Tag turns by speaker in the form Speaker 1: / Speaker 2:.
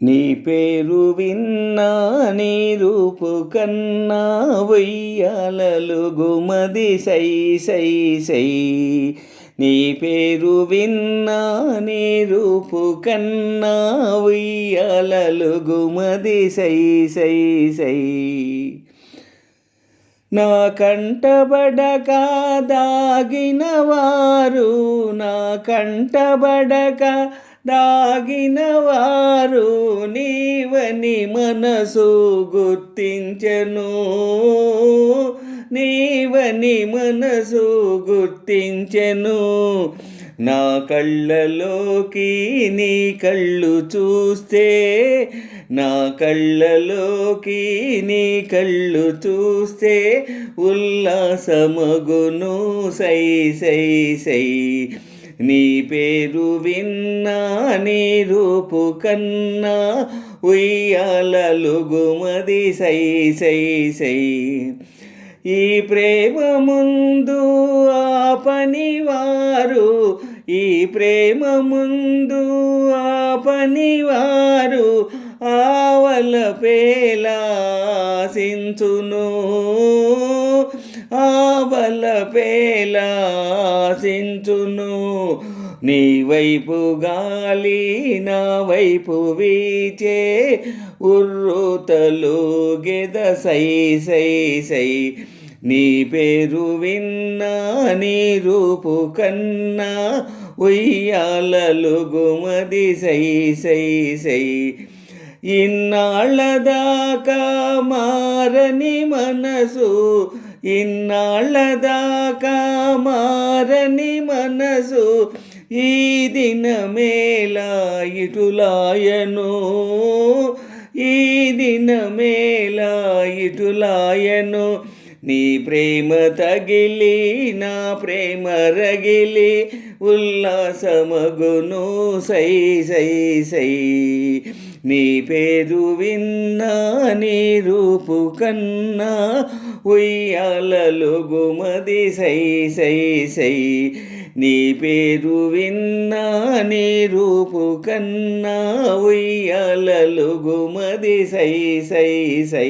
Speaker 1: నీ పేరు విన్నా నీ రూపు కన్నా ఉయ్యాలలు గుమది సై సై సై. నీ పేరు విన్నా నీ రూపు కన్నా ఉయ్యాలలు గుమది సై సై సై. నా కంటబడక దాగిన వారు, నా కంటబడక దాగిన వారు నీవని మనసు గుర్తించెను, నీవని మనసు గుర్తించెను. నా కళ్ళలోకి నీ కళ్ళు చూస్తే, నా కళ్ళలోకి నీ కళ్ళు చూస్తే ఉల్లాసమగును సై సై సై. నీ పేరు విన్నా నీ రూపు కన్నా ఉయ్యాలలు గుమది సై సై సై. ఈ ప్రేమ ముందు ఆపనివారు, ఈ ప్రేమ ముందు ఆపనివారు ఆవల పేలాసించును, ఆవల పేలాసించును. నీ వైపు గాలి నా వైపు వీచే ఉర్రూతలూగెద సై సై సై. నీ పేరు విన్నా నీ రూపు కన్నా ఉయ్యాలలు గుమది సై సై సై. ఇన్నాళ్ళ దాకా మారని మనసు, ఇన్నాళ్ళ దాకా మారని మనసు ఈ దినమేలా ఇటులాయను, ఈ దినమేలా ఇటులాయను. నీ ప్రేమ తగిలి నా ప్రేమ రగిలి ఉల్లాసమగును సై సై సై. నీ పేరు విన్నా నీ రూపు కన్నా ఉయ్యాలలు గుమది సై సై సై. నీ పేరు విన్నా నీ రూపు కన్నా ఉయ్యాలలు గుమది సై సై సై.